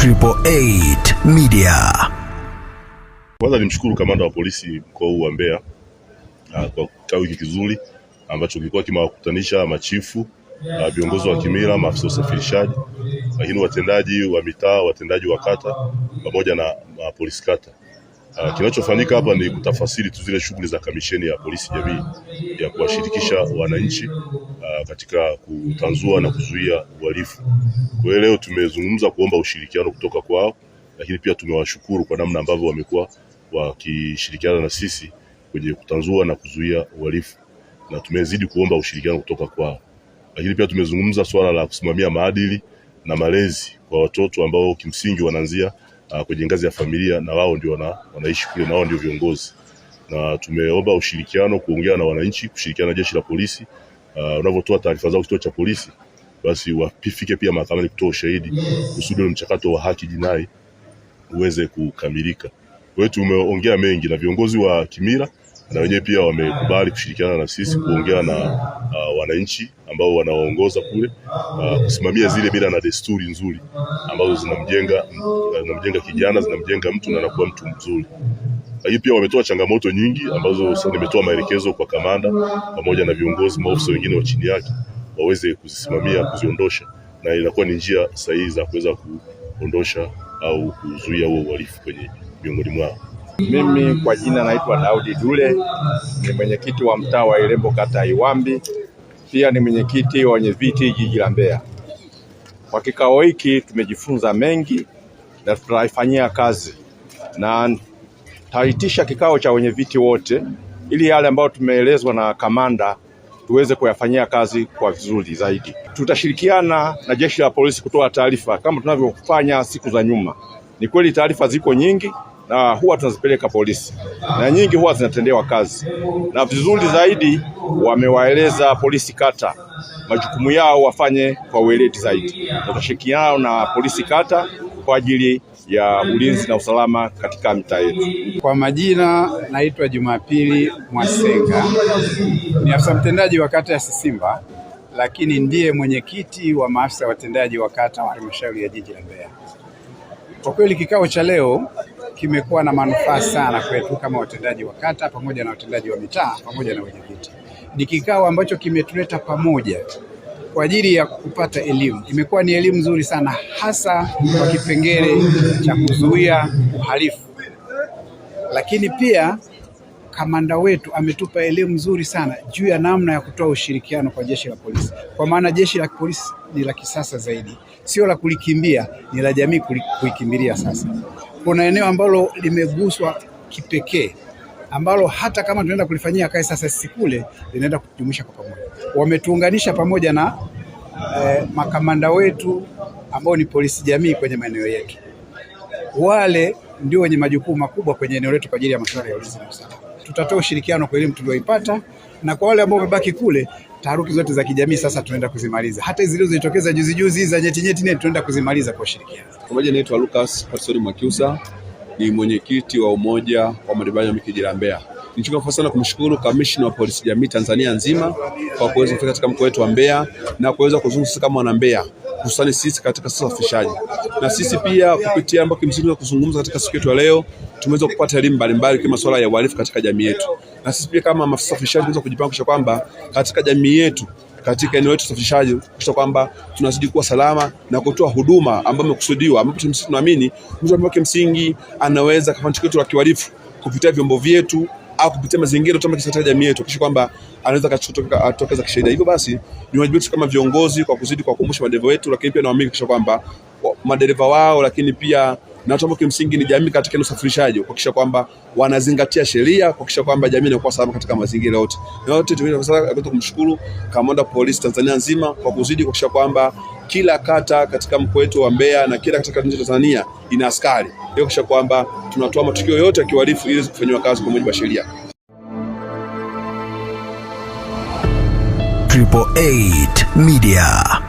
888 Media. Kwanza nimshukuru kamanda wa polisi mkoa huu wa Mbeya kwa kikao hiki kizuri ambacho kilikuwa kimewakutanisha machifu, viongozi wa kimila, maafisa usafirishaji, lakini watendaji wa mitaa, watendaji wa kata pamoja na polisi kata. Kinachofanyika hapa ni kutafasiri tu zile shughuli za kamisheni ya polisi jamii ya kuwashirikisha wananchi katika kutanzua na kuzuia uhalifu. Kwa hiyo leo tumezungumza kuomba ushirikiano kutoka kwao, lakini pia tumewashukuru kwa namna ambavyo wamekuwa wakishirikiana na sisi kwenye kutanzua na kuzuia uhalifu, na tumezidi kuomba ushirikiano kutoka kwao. Lakini pia tumezungumza swala la kusimamia maadili na malezi kwa watoto ambao kimsingi wanaanzia kwenye ngazi ya familia, na wao ndio wanaishi kule, na wao ndio viongozi. Na tumeomba ushirikiano, kuongea na wananchi, kushirikiana na jeshi la polisi. Unavyotoa taarifa zao kituo cha polisi, basi wafike pia mahakamani kutoa ushahidi kusudi mchakato wa haki jinai uweze kukamilika. Kwa hiyo tumeongea mengi na viongozi wa kimila, na wenyewe pia wamekubali kushirikiana na sisi kuongea na wananchi ambao wanaongoza kule, kusimamia zile mila na desturi nzuri ambazo zinamjenga kijana, zinamjenga mtu na anakuwa mtu mzuri. Lakini pia wametoa changamoto nyingi ambazo sasa nimetoa maelekezo kwa kamanda pamoja na viongozi, maofisa wengine wa chini yake waweze kuzisimamia, kuziondosha, na inakuwa ni njia sahihi za kuweza kuondosha au kuzuia huo uhalifu kwenye miongoni mwao. Mimi kwa jina naitwa Daudi Dule, ni mwenyekiti wa mtaa wa Irembo kata ya Iwambi, pia ni mwenyekiti wa wenyeviti jiji la Mbeya. Kwa kikao hiki tumejifunza mengi na tutaifanyia kazi, na taitisha kikao cha wenyeviti wote ili yale ambayo tumeelezwa na kamanda tuweze kuyafanyia kazi kwa vizuri zaidi. Tutashirikiana na jeshi la polisi kutoa taarifa kama tunavyofanya siku za nyuma. Ni kweli taarifa ziko nyingi na huwa tunazipeleka polisi, na nyingi huwa zinatendewa kazi, na vizuri zaidi wamewaeleza polisi kata majukumu yao wafanye kwa weledi zaidi. Tutashirikiana na polisi kata kwa ajili ya ulinzi na usalama katika mitaa yetu. Kwa majina naitwa Jumapili Mwasenga, ni afisa mtendaji wa kata ya Sisimba, lakini ndiye mwenyekiti wa maafisa watendaji wa kata wa halmashauri ya jiji la Mbeya. Kwa kweli kikao cha leo kimekuwa na manufaa sana kwetu kama watendaji wa kata pamoja na watendaji wa mitaa pamoja na wenyeviti. Ni kikao ambacho kimetuleta pamoja kwa ajili ya kupata elimu. Imekuwa ni elimu nzuri sana, hasa kwa kipengele cha kuzuia uhalifu. Lakini pia kamanda wetu ametupa elimu nzuri sana juu ya namna ya kutoa ushirikiano kwa jeshi la polisi. Kwa maana jeshi la polisi ni la kisasa zaidi, sio la kulikimbia, ni la jamii kuikimbilia sasa. Kuna eneo ambalo limeguswa kipekee, ambalo hata kama tunaenda kulifanyia kazi sasa sisi kule, linaenda kujumuisha kwa pamoja. Wametuunganisha pamoja na makamanda wetu ambao ni polisi jamii kwenye maeneo yetu. Wale ndio wenye majukumu makubwa kwenye eneo letu kwa ajili ya masuala ya ulinzi na usalama. Tutatoa ushirikiano kwa elimu tulioipata, na kwa wale ambao wamebaki kule, taharuki zote za kijamii sasa tunaenda kuzimaliza. Hata hizo zilizotokeza juzi za nyeti tunaenda kuzimaliza kwa ushirikiano. Kwa majina naitwa Lucas Patson Mwakiusa, ni mwenyekiti wa umoja wa madibanya jiji la Mbeya. Nichukua fursa sana kumshukuru kamishna wa polisi jamii Tanzania nzima kwa kuweza kufika katika mkoa wetu wa Mbeya na kuweza kuzungumza kama wana Mbeya, hususani sisi katika usafirishaji. Na sisi pia kupitia ambao kimsingi kuzungumza katika siku yetu ya leo, tumeweza kupata elimu mbalimbali kwa masuala ya uhalifu katika jamii yetu. Na sisi pia kama maafisa usafirishaji tunaweza kujipanga kwamba katika jamii yetu, katika eneo letu usafirishaji, kisha kwamba tunazidi kuwa salama na kutoa huduma ambayo imekusudiwa, ambapo tunaamini mtu ambaye kimsingi anaweza kufanya kitu la kiwalifu kupitia vyombo vyetu au kupitia mazingira kama katika jamii yetu, kisha kwamba anaweza kutokeza kisheria. Hivyo basi ni wajibu wetu kama viongozi kwa kuzidi kuwakumbusha madereva wetu, lakini pia naamini kisha kwamba madereva wao, lakini pia na watu ambao kimsingi ni jamii katika usafirishaji, kuhakikisha kwamba wanazingatia sheria, kuhakikisha kwamba jamii inakuwa salama katika mazingira yote. Na wote tunaweza kumshukuru kamanda polisi Tanzania nzima kwa kuzidi kuhakikisha kwamba kila kata katika mkoa wetu wa Mbeya na kila katika nchi ya Tanzania ina askari, kuhakikisha kwamba tunatoa matukio yote ya kiuhalifu ili kufanywa kazi kwa mujibu wa sheria. 888 Media.